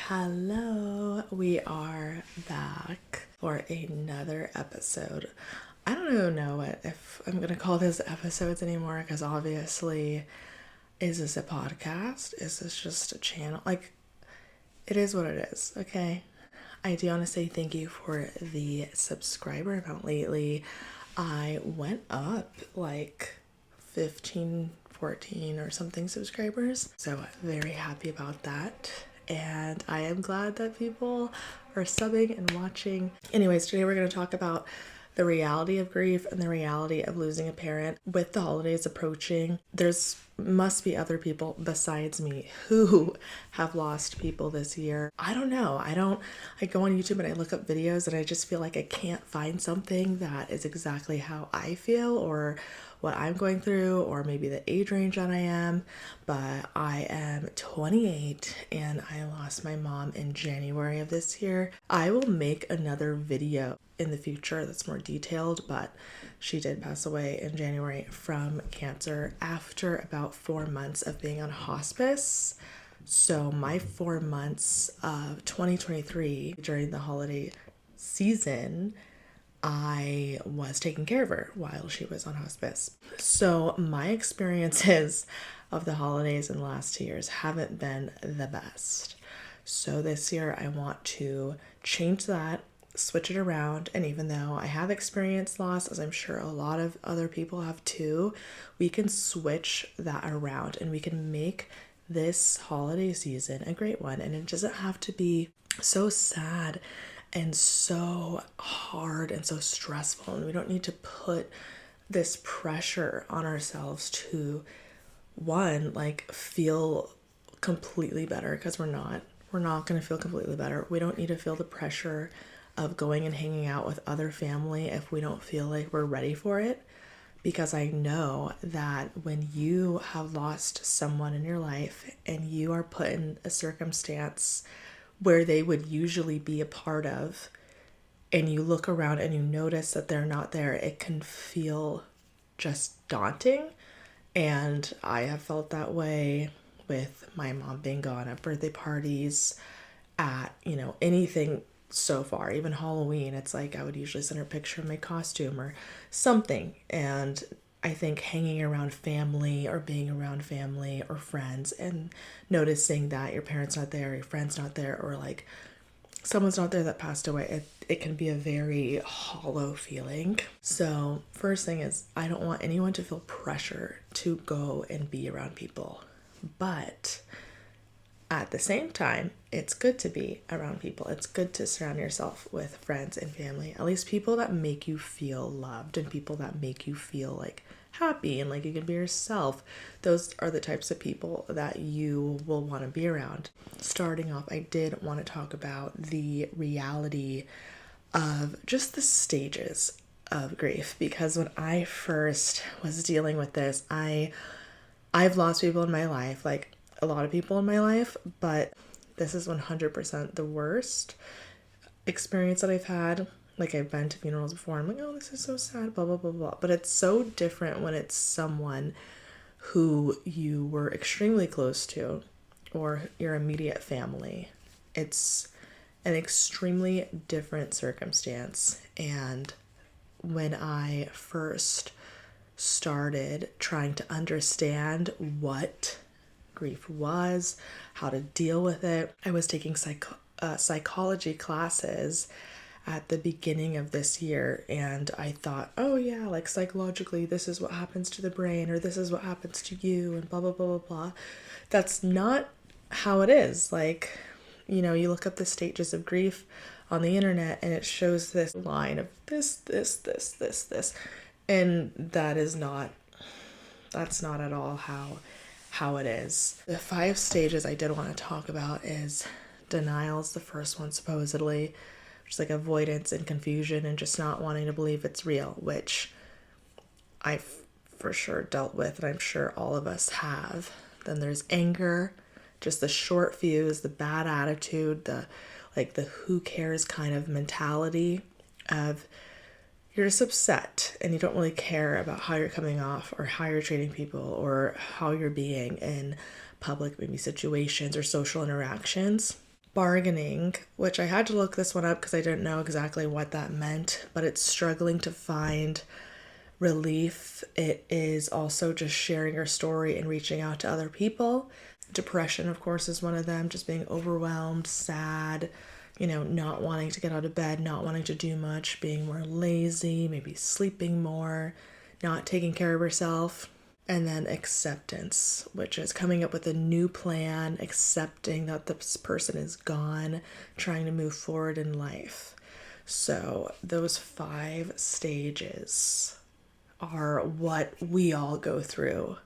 Hello, we are back for another episode. I don't even know if I'm gonna call this episodes anymore because obviously, is this a podcast? Is this just a channel? Like, it is what it is, okay? I do want to say thank you for the subscriber amount lately. I went up like 15, 14 or something subscribers. So very happy about that. And I am glad that people are subbing and watching. Anyways, today we're going to talk about the reality of grief and the reality of losing a parent. With the holidays approaching, there's must be other people besides me who have lost people this year. I don't know. I go on YouTube and I look up videos and I just feel like I can't find something that is exactly how I feel or what I'm going through or maybe the age range that I am. But I am 28 and I lost my mom in January of this year. I will make another video in the future that's more detailed, but she did pass away in January from cancer after about 4 months of being on hospice. So my 4 months of 2023 during the holiday season, I was taking care of her while she was on hospice. So my experiences of the holidays in the last 2 years haven't been the best. So this year I want to change that, switch it around, and even though I have experienced loss, as I'm sure a lot of other people have too, we can switch that around and we can make this holiday season a great one. And it doesn't have to be so sad and so hard and so stressful, and we don't need to put this pressure on ourselves to feel completely better, because we're not going to feel completely better. We don't need to feel the pressure of going and hanging out with other family if we don't feel like we're ready for it. Because I know that when you have lost someone in your life and you are put in a circumstance where they would usually be a part of, and you look around and you notice that they're not there, it can feel just daunting. And I have felt that way with my mom being gone at birthday parties, at, anything so far, even Halloween. It's like I would usually send her a picture of my costume or something. And I think hanging around family or being around family or friends and noticing that your parents not there, your friend's not there, or like someone's not there that passed away, it can be a very hollow feeling. So first thing is, I don't want anyone to feel pressure to go and be around people. But at the same time, it's good to be around people. It's good to surround yourself with friends and family, at least people that make you feel loved and people that make you feel like happy and like you can be yourself. Those are the types of people that you will want to be around. Starting off, I did want to talk about the reality of just the stages of grief, because when I first was dealing with this, I've lost people in my life, like a lot of people in my life, but this is 100% the worst experience that I've had. Like, I've been to funerals before. I'm like, oh, this is so sad, blah, blah, blah, blah. But it's so different when it's someone who you were extremely close to or your immediate family. It's an extremely different circumstance. And when I first started trying to understand what grief was, how to deal with it, I was taking psychology classes at the beginning of this year, and I thought, oh yeah, like psychologically this is what happens to the brain, or this is what happens to you, and blah blah blah blah blah. That's not how it is. Like, you look up the stages of grief on the internet and it shows this line of this, and that's not at all how it is. The 5 stages I did want to talk about is denial's the first one, supposedly, which is like avoidance and confusion and just not wanting to believe it's real, which I've for sure dealt with, and I'm sure all of us have. Then there's anger, just the short fuse, the bad attitude, the who cares kind of mentality of you're just upset and you don't really care about how you're coming off or how you're treating people or how you're being in public maybe situations or social interactions. Bargaining, which I had to look this one up because I didn't know exactly what that meant, but it's struggling to find relief. It is also just sharing your story and reaching out to other people. Depression, of course, is one of them, just being overwhelmed, sad, not wanting to get out of bed, not wanting to do much, being more lazy, maybe sleeping more, not taking care of yourself. And then acceptance, which is coming up with a new plan, accepting that this person is gone, trying to move forward in life. So, those 5 stages are what we all go through.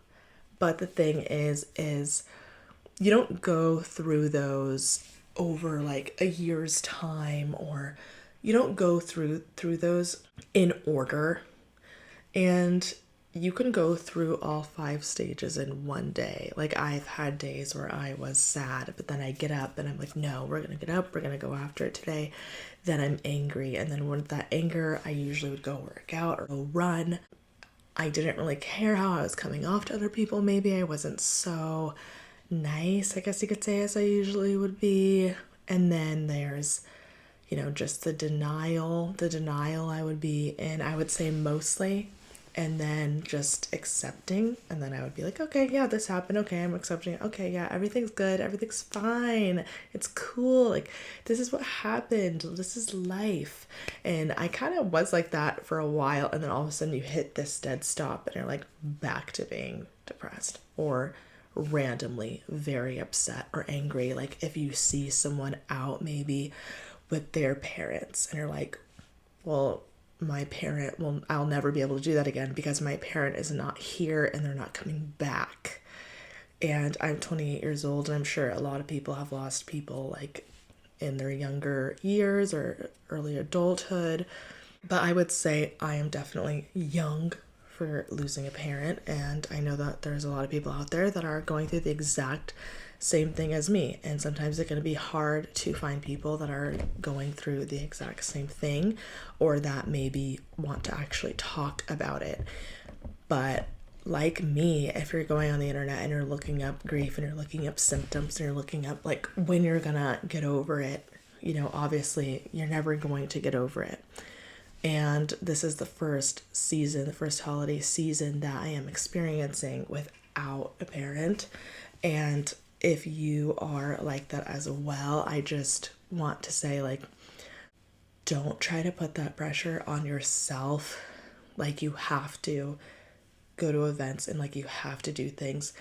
But the thing is you don't go through those over like a year's time, or you don't go through those in order. And you can go through all 5 stages in one day. Like, I've had days where I was sad, but then I get up and I'm like, no, we're going to get up, we're going to go after it today. Then I'm angry. And then with that anger, I usually would go work out or go run. I didn't really care how I was coming off to other people. Maybe I wasn't so nice, I guess you could say, as I usually would be. And then there's, just the denial I would be in, I would say mostly. And then just accepting. And then I would be like, okay, yeah, this happened. Okay, I'm accepting it. Okay, yeah, everything's good. Everything's fine. It's cool. Like, this is what happened. This is life. And I kind of was like that for a while. And then all of a sudden you hit this dead stop and you're like back to being depressed or randomly very upset or angry. Like, if you see someone out maybe with their parents and you're like, well, my parent I'll never be able to do that again because my parent is not here and they're not coming back. And I'm 28 years old, and I'm sure a lot of people have lost people like in their younger years or early adulthood. But I would say I am definitely young for losing a parent, and I know that there's a lot of people out there that are going through the exact same thing as me, and sometimes it's going to be hard to find people that are going through the exact same thing or that maybe want to actually talk about it. But like me, if you're going on the internet and you're looking up grief and you're looking up symptoms and you're looking up like when you're gonna get over it, obviously you're never going to get over it. And this is the first holiday season that I am experiencing without a parent. And if you are like that as well, I just want to say, like, don't try to put that pressure on yourself. Like, you have to go to events and like you have to do things,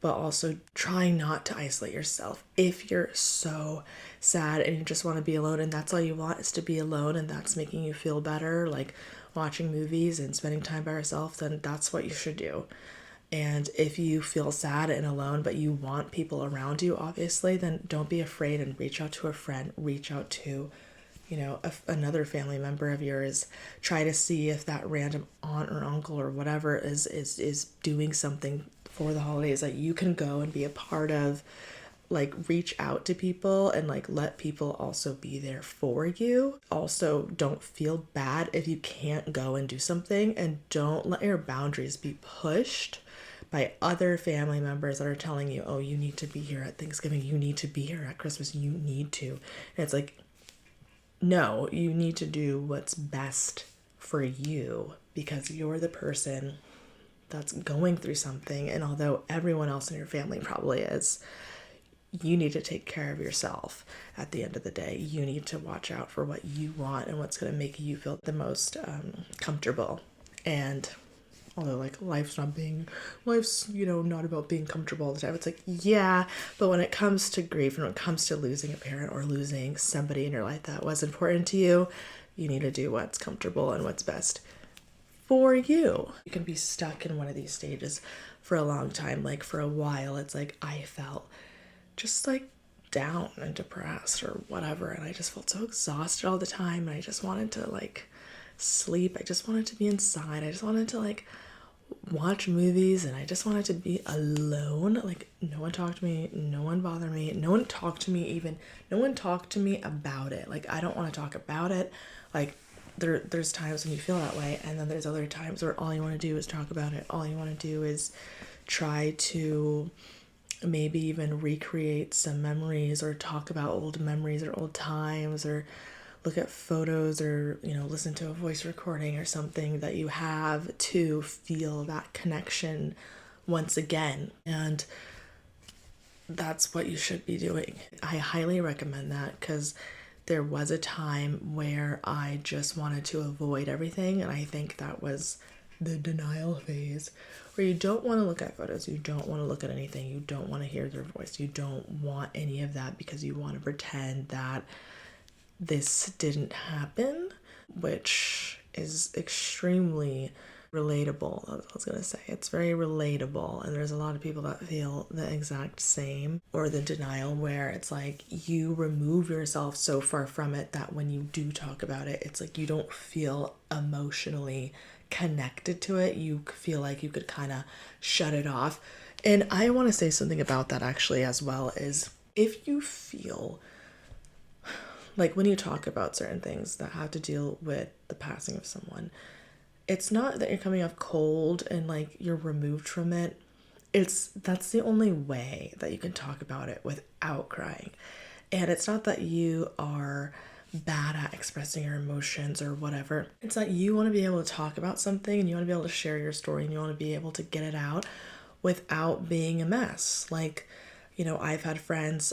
but also try not to isolate yourself. If you're so sad and you just want to be alone and that's all you want is to be alone and that's making you feel better, like watching movies and spending time by yourself, then that's what you should do. And if you feel sad and alone, but you want people around you, obviously, then don't be afraid and reach out to a friend, reach out to, another family member of yours. Try to see if that random aunt or uncle or whatever is doing something for the holidays that you can go and be a part of. Like, reach out to people and like let people also be there for you. Also, don't feel bad if you can't go and do something, and don't let your boundaries be pushed by other family members that are telling you, oh, you need to be here at Thanksgiving, you need to be here at Christmas, you need to. And it's like, no, you need to do what's best for you because you're the person that's going through something. And although everyone else in your family probably is, you need to take care of yourself at the end of the day. You need to watch out for what you want and what's going to make you feel the most comfortable. And although like life's not about being comfortable all the time. It's like, yeah, but when it comes to grief and when it comes to losing a parent or losing somebody in your life that was important to you, you need to do what's comfortable and what's best for you. You can be stuck in one of these stages for a long time. Like, for a while, it's like I felt just like down and depressed or whatever, and I just felt so exhausted all the time, and I just wanted to like sleep. I just wanted to be inside. I just wanted to like watch movies, and I just wanted to be alone. Like, no one talked to me, no one bothered me, no one talked to me about it. Like, I don't want to talk about it. Like, there's times when you feel that way, and then there's other times where all you want to do is talk about it. All you want to do is try to maybe even recreate some memories or talk about old memories or old times or look at photos or, listen to a voice recording or something that you have to feel that connection once again. And that's what you should be doing. I highly recommend that because there was a time where I just wanted to avoid everything, and I think that was the denial phase, where you don't want to look at photos, you don't want to look at anything, you don't want to hear their voice, you don't want any of that because you want to pretend that this didn't happen, which is extremely relatable. I was going to say it's very relatable, and there's a lot of people that feel the exact same, or the denial where it's like you remove yourself so far from it that when you do talk about it, it's like you don't feel emotionally connected to it. You feel like you could kind of shut it off. And I want to say something about that actually as well, is if you feel like when you talk about certain things that have to deal with the passing of someone, it's not that you're coming off cold and like you're removed from it. That's the only way that you can talk about it without crying. And it's not that you are bad at expressing your emotions or whatever. It's that you want to be able to talk about something and you want to be able to share your story and you want to be able to get it out without being a mess. Like, I've had friends,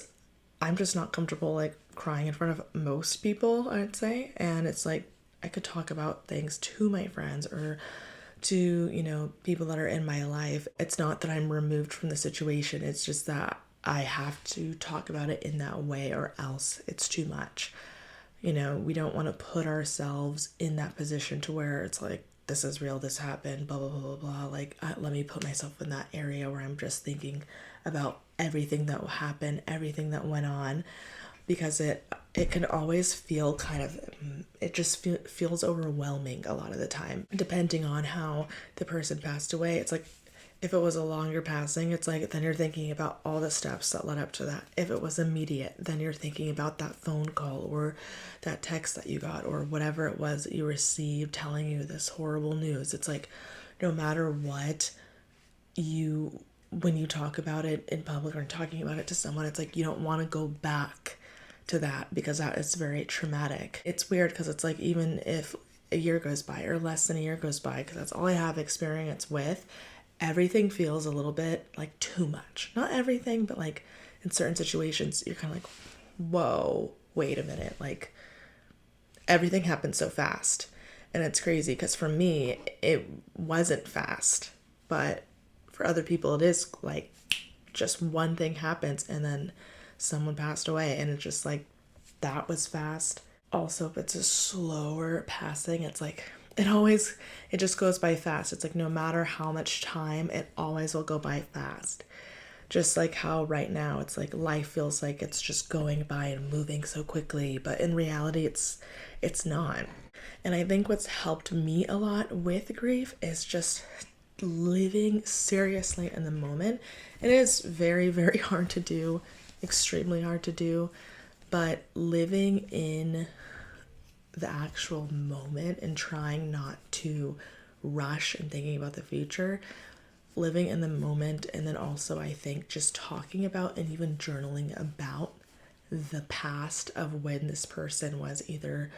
I'm just not comfortable like crying in front of most people, I'd say. And it's like I could talk about things to my friends or to, people that are in my life. It's not that I'm removed from the situation. It's just that I have to talk about it in that way or else it's too much. We don't want to put ourselves in that position to where it's like, this is real, this happened, blah, blah, blah, blah, blah. Like, let me put myself in that area where I'm just thinking about everything that will happen, everything that went on, because it can always feel kind of, it just feels overwhelming a lot of the time, depending on how the person passed away. It's like, if it was a longer passing, it's like, then you're thinking about all the steps that led up to that. If it was immediate, then you're thinking about that phone call or that text that you got or whatever it was that you received telling you this horrible news. It's like, no matter what, when you talk about it in public or talking about it to someone, it's like, you don't want to go back to that because that is very traumatic. It's weird because it's like, even if a year goes by or less than a year goes by, because that's all I have experience with, everything feels a little bit like too much. Not everything, but like in certain situations, you're kind of like, whoa, wait a minute. Like, everything happened so fast. And it's crazy because for me, it wasn't fast. But for other people, it is like just one thing happens and then someone passed away. And it's just like, that was fast. Also, if it's a slower passing, it's like, it just goes by fast. It's like, no matter how much time, it always will go by fast. Just like how right now, it's like life feels like it's just going by and moving so quickly, but in reality, it's not. And I think what's helped me a lot with grief is just living seriously in the moment. It is very, very hard to do, extremely hard to do, but living in the actual moment and trying not to rush and thinking about the future, living in the moment. And then also, I think just talking about and even journaling about the past of when this person was either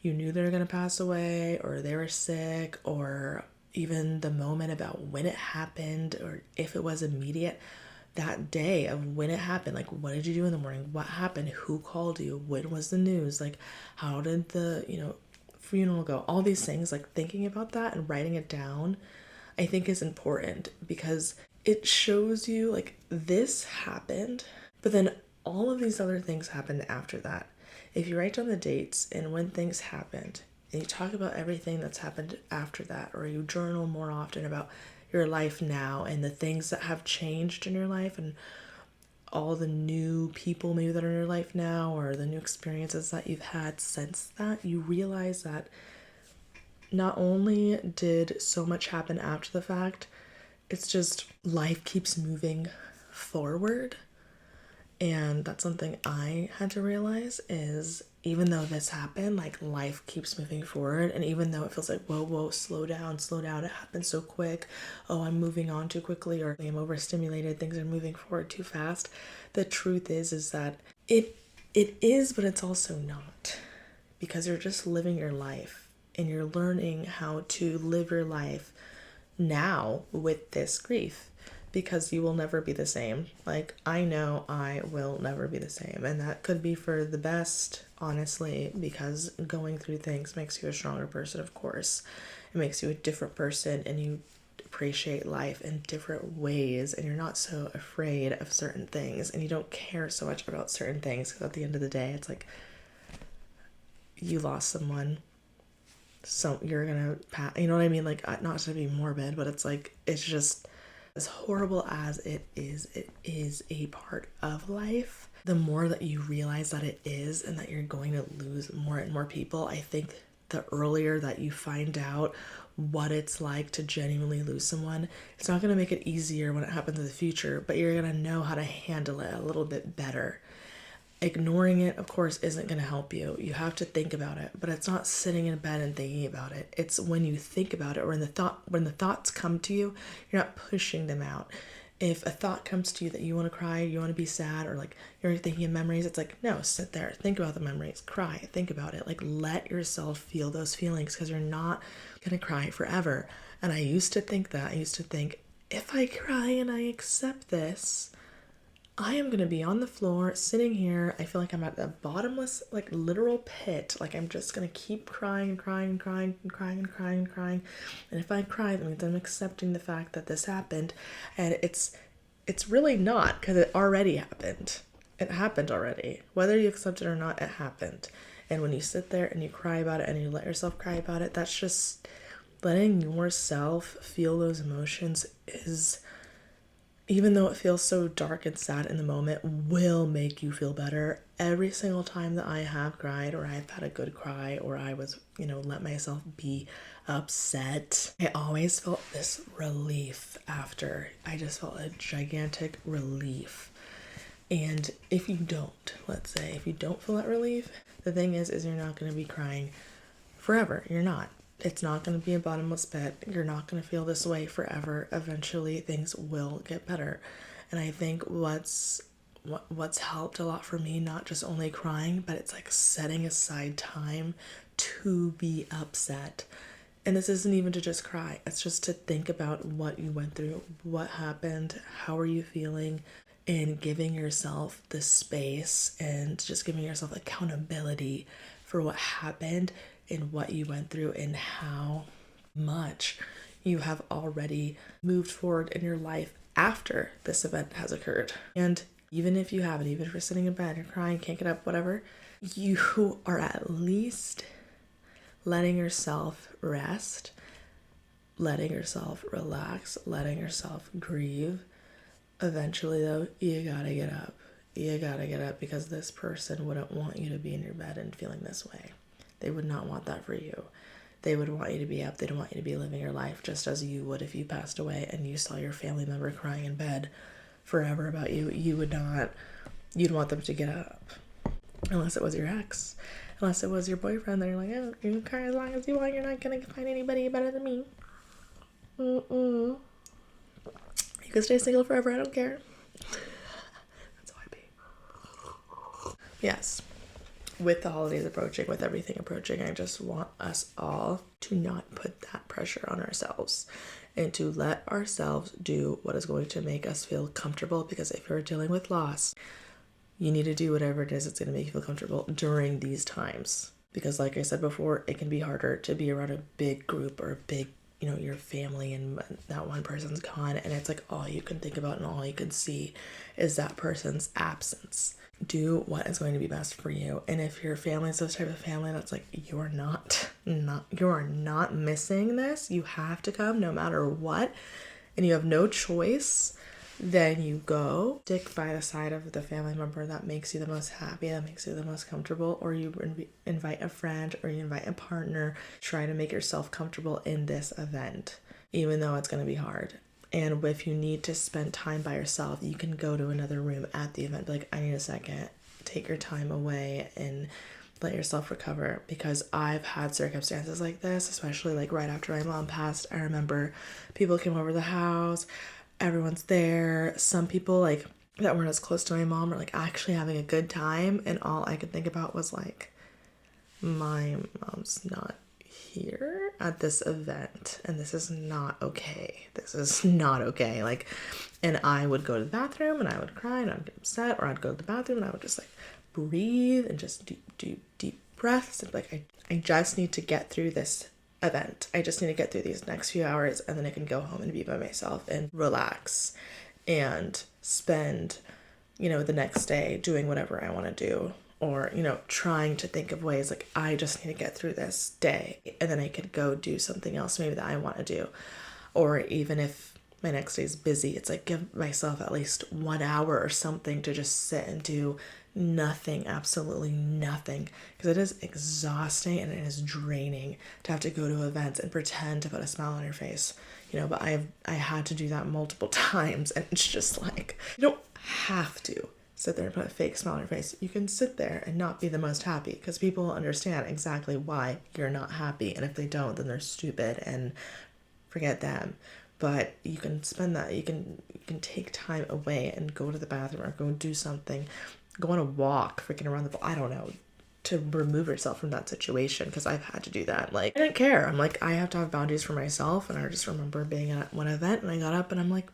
you knew they were going to pass away or they were sick, or even the moment about when it happened, or if it was immediate, that day of when it happened. Like, what did you do in the morning? What happened? Who called you? When was the news? Like, how did the, funeral go? All these things, like thinking about that and writing it down, I think is important because it shows you like this happened, but then all of these other things happened after that. If you write down the dates and when things happened and you talk about everything that's happened after that, or you journal more often about your life now and the things that have changed in your life and all the new people maybe that are in your life now, or the new experiences that you've had since that, you realize that not only did so much happen after the fact, it's just life keeps moving forward. And that's something I had to realize is even though this happened, like life keeps moving forward. And even though it feels like, whoa, slow down, it happened so quick. Oh, I'm moving on too quickly, or I'm overstimulated, things are moving forward too fast. The truth is that it is, but it's also not. Because you're just living your life and you're learning how to live your life now with this grief, because you will never be the same. Like, I know I will never be the same, and that could be for the best, honestly, because going through things makes you a stronger person. Of course, it makes you a different person, and you appreciate life in different ways, and you're not so afraid of certain things, and you don't care so much about certain things, because at the end of the day, it's like you lost someone, so you're gonna pass, you know what I mean? Like, not to be morbid, but it's like, it's just, as horrible as it is a part of life. The more that you realize that it is, and that you're going to lose more and more people, I think the earlier that you find out what it's like to genuinely lose someone, it's not going to make it easier when it happens in the future, but you're going to know how to handle it a little bit better. Ignoring it, of course, isn't going to help you. You have to think about it, but it's not sitting in bed and thinking about it. It's when you think about it, or when the thoughts come to you, you're not pushing them out. If a thought comes to you that you want to cry, you want to be sad, or like you're thinking of memories, it's like, no, sit there, think about the memories, cry, think about it. Like, let yourself feel those feelings, because you're not going to cry forever. And I used to think that. I used to think, if I cry and I accept this, I am going to be on the floor sitting here. I feel like I'm at a bottomless, like, literal pit. Like, I'm just going to keep crying and crying and crying and crying and crying and crying. And if I cry, that means I'm accepting the fact that this happened. And it's really not, because it already happened. It happened already. Whether you accept it or not, it happened. And when you sit there and you cry about it and you let yourself cry about it, that's just letting yourself feel those emotions is, even though it feels so dark and sad in the moment, will make you feel better. Every single time that I have cried, or I've had a good cry, or I was, let myself be upset, I always felt this relief after. I just felt a gigantic relief. And if you don't, let's say, if you don't feel that relief, the thing is you're not going to be crying forever. You're not. It's not going to be a bottomless pit. You're not going to feel this way forever. Eventually, things will get better. And I think what's helped a lot for me, not just only crying, but it's like setting aside time to be upset. And this isn't even to just cry. It's just to think about what you went through, what happened, how are you feeling, and giving yourself the space and just giving yourself accountability for what happened and what you went through, and how much you have already moved forward in your life after this event has occurred. And even if you haven't, even if you're sitting in bed, you're crying, can't get up, whatever, you are at least letting yourself rest, letting yourself relax, letting yourself grieve. Eventually, though, you gotta get up. You gotta get up, because this person wouldn't want you to be in your bed and feeling this way. They would not want that for you. They would want you to be up. They don't want you to be living your life just as you would if you passed away and you saw your family member crying in bed forever about you. You would not. You'd want them to get up. Unless it was your ex. Unless it was your boyfriend. They're like, oh, you can cry as long as you want. You're not going to find anybody better than me. You can stay single forever. I don't care. That's how I be. Yes. With the holidays approaching, with everything approaching, I just want us all to not put that pressure on ourselves, and to let ourselves do what is going to make us feel comfortable. Because if you're dealing with loss, you need to do whatever it is that's going to make you feel comfortable during these times. Because like I said before, it can be harder to be around a big group, or a big, your family, and that one person's gone, and it's like all you can think about and all you can see is that person's absence. Do what is going to be best for you. And if your family is this type of family that's like, you are not missing this, you have to come no matter what, and you have no choice, then you go. Stick by the side of the family member that makes you the most happy, that makes you the most comfortable, or you invite a friend, or you invite a partner. Try to make yourself comfortable in this event, even though it's going to be hard. And if you need to spend time by yourself, you can go to another room at the event. Be like, I need a second. Take your time away and let yourself recover. Because I've had circumstances like this, especially like right after my mom passed. I remember people came over the house, everyone's there. Some people like that weren't as close to my mom were like actually having a good time, and all I could think about was like, my mom's not here at this event, and this is not okay. This is not okay. Like, and I would go to the bathroom and I would cry and I'd get upset, or I'd go to the bathroom and I would just like breathe and just do deep breaths and like, I just need to get through this event. I just need to get through these next few hours, and then I can go home and be by myself and relax and spend, you know, the next day doing whatever I want to do, or, you know, trying to think of ways like, I just need to get through this day, and then I could go do something else maybe that I want to do. Or even if my next day is busy, it's like, give myself at least 1 hour or something to just sit and do nothing, absolutely nothing, because it is exhausting and it is draining to have to go to events and pretend to put a smile on your face, you know. But I had to do that multiple times, and it's just like, you don't have to sit there and put a fake smile on your face. You can sit there and not be the most happy, because people understand exactly why you're not happy, and if they don't, then they're stupid and forget them. But you can spend that, you can take time away and go to the bathroom or go do something, go on a walk, freaking around the, I don't know, to remove yourself from that situation, because I've had to do that. Like, I didn't care. I'm like, I have to have boundaries for myself. And I just remember being at one event, and I got up and I'm like,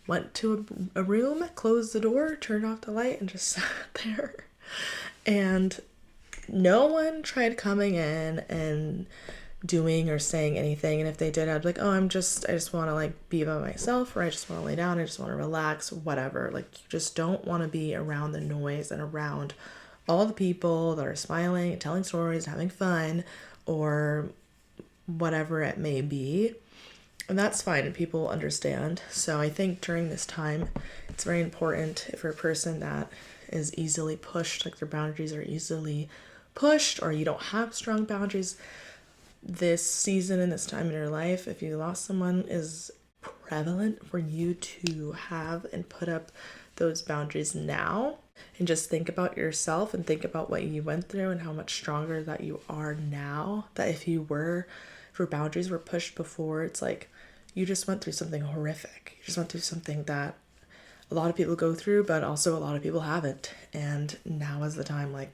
went to a room, closed the door, turned off the light, and just sat there. And no one tried coming in and doing or saying anything. And if they did, I'd be like, oh, I just want to like be by myself, or I just want to lay down, I just want to relax, whatever. Like, you just don't want to be around the noise and around all the people that are smiling and telling stories, having fun, or whatever it may be. And that's fine, and people understand. So I think during this time, it's very important, if you're a person that is easily pushed, like their boundaries are easily pushed, or you don't have strong boundaries, this season and this time in your life, if you lost someone, is prevalent for you to have and put up those boundaries now, and just think about yourself and think about what you went through and how much stronger that you are now. That if your boundaries were pushed before, it's like you just went through something horrific. You just went through something that a lot of people go through, but also a lot of people haven't. And now is the time, like,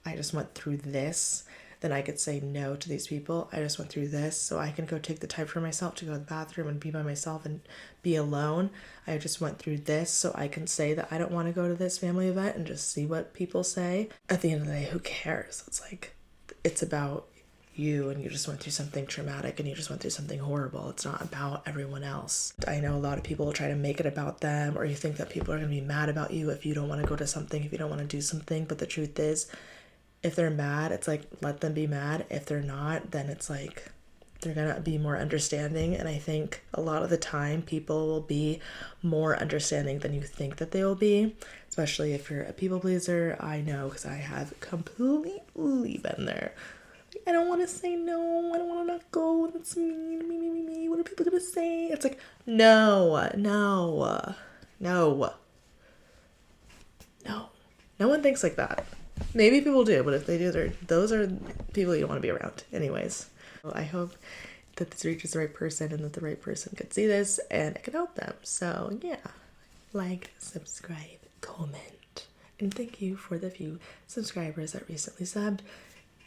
I just went through this, then I could say no to these people. I just went through this, so I can go take the time for myself to go to the bathroom and be by myself and be alone. I just went through this, so I can say that I don't want to go to this family event and just see what people say. At the end of the day, who cares? It's like, it's about you, and you just went through something traumatic, and you just went through something horrible. It's not about everyone else. I know a lot of people try to make it about them, or you think that people are going to be mad about you if you don't want to go to something, if you don't want to do something. But the truth is, if they're mad, it's like, let them be mad. If they're not, then it's like, they're gonna be more understanding. And I think a lot of the time people will be more understanding than you think that they will be, especially if you're a people pleaser. I know, because I have completely been there. I don't want to say no, I don't want to not go, that's me, what are people gonna say? It's like, no one thinks like that. Maybe people do, but if they do, those are people you don't want to be around anyways. So I hope that this reaches the right person, and that the right person could see this and it could help them. So yeah, like, subscribe, comment, and thank you for the few subscribers that recently subbed.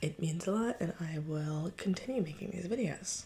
It means a lot, and I will continue making these videos.